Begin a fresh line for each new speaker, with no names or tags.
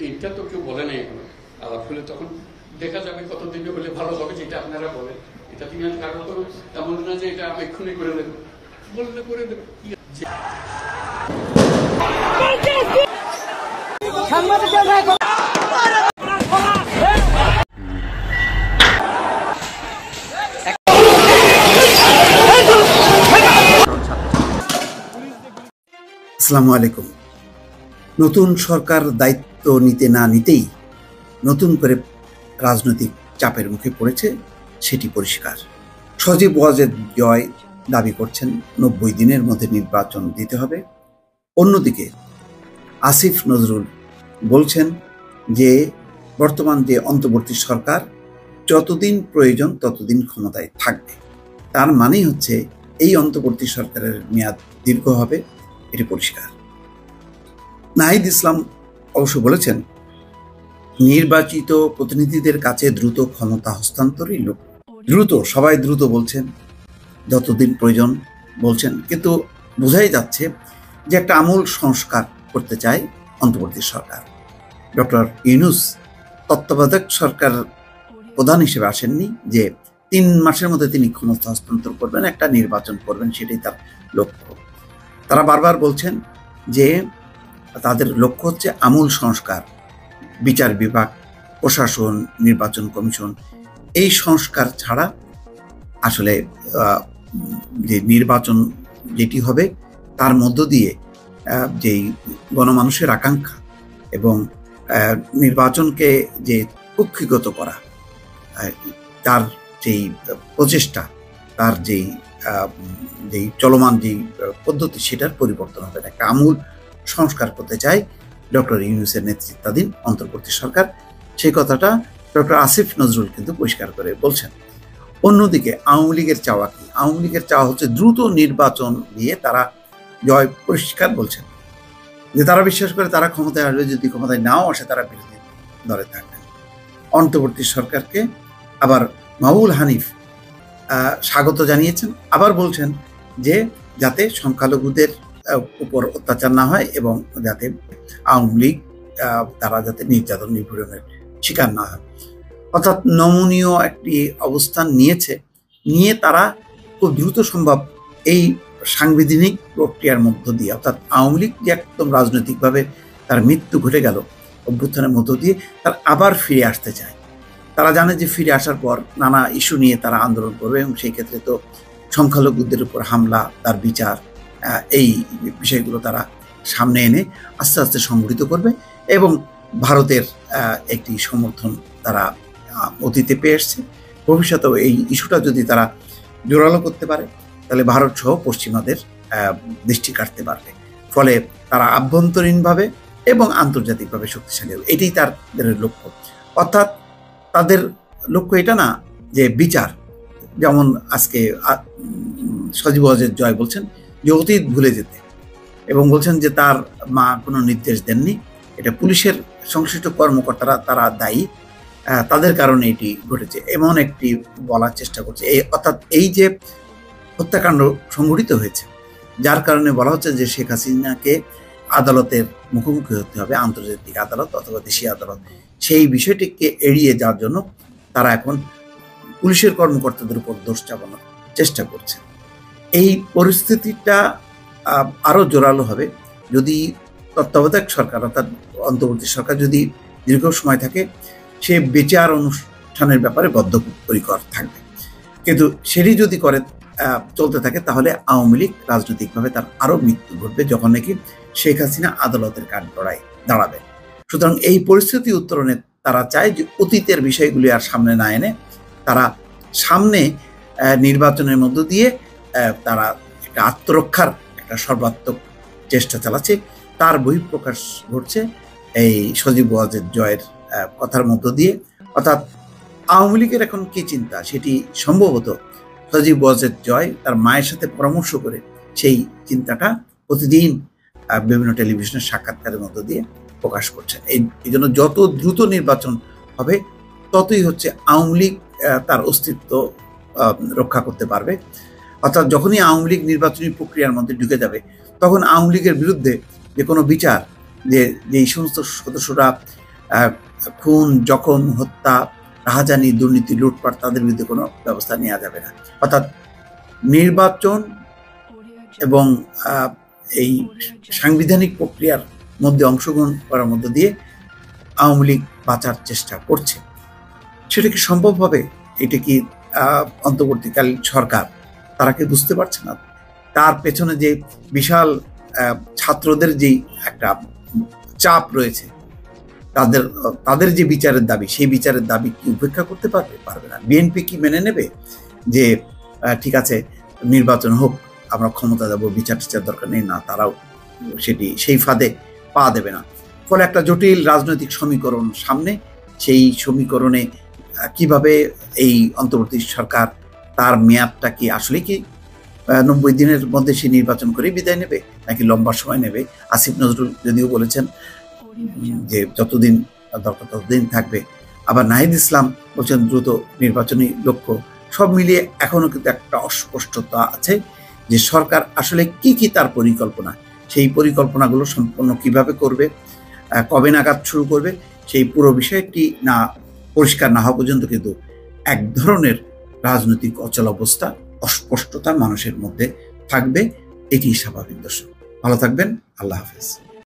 এটা তো কেউ বলে নাই এখনো। আলাপ হলে তখন দেখা যাবে কতদিনে হলে ভালো হবে, যেটা আপনারা বলেন। এটা তিনি কারো তো এমন না যে এটা আমি এক্ষুনি করে দেবো, বললে করে দেবো।
আসসালামু আলাইকুম। নতুন সরকার দায়িত্ব নিতে না নিতেই নতুন করে রাজনৈতিক চাপের মুখে পড়েছে, সেটি পরিষ্কার। সজীব ওয়াজেদ জয় দাবি করছেন 90 দিনের মধ্যে নির্বাচন দিতে হবে। অন্যদিকে আসিফ নজরুল বলছেন যে বর্তমান যে অন্তর্বর্তী সরকার যতদিন প্রয়োজন ততদিন ক্ষমতায় থাকবে। তার মানেই হচ্ছে এই অন্তর্বর্তী সরকারের মেয়াদ দীর্ঘ হবে, এটি পরিষ্কার। নাহিদ ইসলাম অবশ্য বলেছেন নির্বাচিত প্রতিনিধিদের কাছে দ্রুত ক্ষমতা হস্তান্তরই লোক। দ্রুত, সবাই দ্রুত বলছেন, যতদিন প্রয়োজন বলছেন, কিন্তু বোঝাই যাচ্ছে যে একটা আমূল সংস্কার করতে চায় অন্তর্বর্তী সরকার। ডক্টর ইউনূস তত্ত্বাবধায়ক সরকার প্রধান হিসেবে আসেননি যে 3 মাসের মধ্যে তিনি ক্ষমতা হস্তান্তর করবেন, একটা নির্বাচন করবেন, সেটাই তার লক্ষ্য। তারা বারবার বলছেন যে তাদের লক্ষ্য হচ্ছে আমূল সংস্কার, বিচার বিভাগ, প্রশাসন, নির্বাচন কমিশন। এই সংস্কার ছাড়া আসলে যে নির্বাচন যেটি হবে তার মধ্য দিয়ে যেই গণমানুষের আকাঙ্ক্ষা এবং নির্বাচনকে যে কক্ষিগত করা, তার যেই প্রচেষ্টা, তার যেই চলমান যেই পদ্ধতি, সেটার পরিবর্তন হবে। একটা আমূল সংস্কার করতে চায় ডক্টর ইউনূসের নেতৃত্বাধীন অন্তর্বর্তী সরকার। সেই কথাটা ডক্টর আসিফ নজরুল কিন্তু পরিষ্কার করে বলছেন। অন্যদিকে আওয়ামী লীগের চাওয়া কি? আওয়ামী লীগের চাওয়া হচ্ছে দ্রুত নির্বাচন দিয়ে তারা জয়, পরিষ্কার বলছেন যে তারা বিশ্বাস করে তারা ক্ষমতায় আসবে, যদি ক্ষমতায় নাও আসে তারা বিরোধী দলে থাকবেন। অন্তর্বর্তী সরকারকে আবার মাহবুবুল হানিফ স্বাগত জানিয়েছেন, আবার বলছেন যে যাতে সংখ্যালঘুদের উপর অত্যাচার না হয় এবং যাতে আওয়ামী লীগ তারা যাতে নির্যাতন নিপীড়নের শিকার না হয়। অর্থাৎ নমনীয় একটি অবস্থান নিয়ে তারা খুব দ্রুত সম্ভব এই সাংবিধানিক প্রক্রিয়ার মধ্য দিয়ে, অর্থাৎ আওয়ামী লীগ যে একদম রাজনৈতিকভাবে তার মৃত্যু ঘটে গেল অভ্যুত্থানের মধ্য দিয়ে, তার আবার ফিরে আসতে চায়। তারা জানে যে ফিরে আসার পর নানা ইস্যু নিয়ে তারা আন্দোলন করবে এবং সেই ক্ষেত্রে তো সংখ্যালঘুদের উপর হামলা, তার বিচার, এই বিষয়গুলো তারা সামনে এনে আস্তে আস্তে সংগঠিত করবে এবং ভারতের একটি সমর্থন তারা অতীতে পেয়ে এসছে। ভবিষ্যতেও এই ইস্যুটা যদি তারা জোরালো করতে পারে তাহলে ভারত সহ পশ্চিমাদের দৃষ্টি কাটতে পারবে। ফলে তারা আভ্যন্তরীণভাবে এবং আন্তর্জাতিকভাবে শক্তিশালী হবে, এটাই তাদের লক্ষ্য। অর্থাৎ তাদের লক্ষ্য এটা না যে বিচার, যেমন আজকে সজীব ওয়াজেদ জয় বলছেন যে অতীত ভুলে যেতে, এবং বলছেন যে তার মা কোনো নির্দেশ দেননি, এটা পুলিশের সংশ্লিষ্ট কর্মকর্তারা তারা দায়ী, তাদের কারণে এটি ঘটেছে, এমন একটি বলার চেষ্টা করছে। অর্থাৎ এই যে হত্যাকাণ্ড সংঘটিত হয়েছে, যার কারণে বলা হচ্ছে যে শেখ হাসিনাকে আদালতের মুখোমুখি হতে হবে, আন্তর্জাতিক আদালত অথবা দেশীয় আদালত। সেই বিষয়টিকে এড়িয়ে যাওয়ার জন্য তারা এখন পুলিশের কর্মকর্তাদের উপর দোষ চাপানোর চেষ্টা করছে। এই পরিস্থিতিটা আরও জোরালো হবে যদি তত্ত্বাবধায়ক সরকার, অর্থাৎ অন্তর্বর্তী সরকার যদি দীর্ঘ সময় থাকে, সে বিচার অনুষ্ঠানের ব্যাপারে বদ্ধপরিকর থাকবে। কিন্তু সেটি যদি করে চলতে থাকে তাহলে আওয়ামী লীগ রাজনৈতিকভাবে তার আরও মৃত্যু ঘটবে, যখন নাকি শেখ হাসিনা আদালতের কাঠগড়ায় দাঁড়াবে। সুতরাং এই পরিস্থিতি উত্তরণে তারা চায় যে অতীতের বিষয়গুলি আর সামনে না এনে তারা সামনে নির্বাচনের মধ্য দিয়ে তারা একটা আত্মরক্ষার একটা সর্বাত্মক চেষ্টা চালাচ্ছে। তার বহিঃপ্রকাশ ঘটছে এই সজীব ওয়াজেদ জয়ের কথার মধ্য দিয়ে। অর্থাৎ আওয়ামী লীগের এখন কি চিন্তা, সেটি সম্ভবত সজীব ওয়াজেদ জয় তার মায়ের সাথে পরামর্শ করে সেই চিন্তাটা প্রতিদিন বিভিন্ন টেলিভিশনের সাক্ষাৎকারের মধ্য দিয়ে প্রকাশ করছেন। এই জন্য যত দ্রুত নির্বাচন হবে ততই হচ্ছে আওয়ামী লীগ তার অস্তিত্ব রক্ষা করতে পারবে। অর্থাৎ যখনই আওয়ামী লীগ নির্বাচনী প্রক্রিয়ার মধ্যে ঢুকে যাবে, তখন আওয়ামী লীগের বিরুদ্ধে যে কোনো বিচার, যে এই সমস্ত সদস্যরা খুন, জখম, হত্যা, রাহাজানি, দুর্নীতি, লুটপাট, তাদের বিরুদ্ধে কোনো ব্যবস্থা নেওয়া যাবে না। অর্থাৎ নির্বাচন এবং এই সাংবিধানিক প্রক্রিয়ার মধ্যে অংশগ্রহণ করার মধ্য দিয়ে আওয়ামী লীগ বাঁচার চেষ্টা করছে। সেটা কি সম্ভব হবে? এটা কি অন্তর্বর্তীকালীন সরকার তারা কি বুঝতে পারছে না? তার পেছনে যে বিশাল ছাত্রদের যে একটা চাপ রয়েছে, তাদের যে বিচারের দাবি, সেই বিচারের দাবি কি উপেক্ষা করতে পারবে না? বিএনপি কি মেনে নেবে যে ঠিক আছে নির্বাচন হোক, আমরা ক্ষমতা দেবো, বিচার টিচার দরকার নেই? না, তারাও সেই ফাঁদে পা দেবে না। ফলে একটা জটিল রাজনৈতিক সমীকরণ সামনে। সেই সমীকরণে কিভাবে এই অন্তর্বর্তী সরকার তার মেয়াদটা কি আসলে কি 90 দিনের মধ্যে সে নির্বাচন করে বিদায় নেবে, নাকি লম্বা সময় নেবে? আসিফ নজরুল যদিও বলেছেন যে যতদিন দরকার ততদিন থাকবে, আবার নাহিদ ইসলাম বলছেন দ্রুত নির্বাচনী লক্ষ্য। সব মিলিয়ে এখনো কিন্তু একটা অস্পষ্টতা আছে যে সরকার আসলে কি তার পরিকল্পনা, সেই পরিকল্পনাগুলো সম্পন্ন কিভাবে করবে, কবে নাগাদ শুরু করবে, সেই পুরো বিষয়টি না পরিষ্কার না হওয়া পর্যন্ত কিন্তু এক ধরনের রাজনৈতিক অচলাবস্থা, অস্পষ্টতা মানুষের মধ্যে থাকবে। এটি স্বাভাবিক। দর্শক, ভালো থাকবেন। আল্লাহ হাফেজ।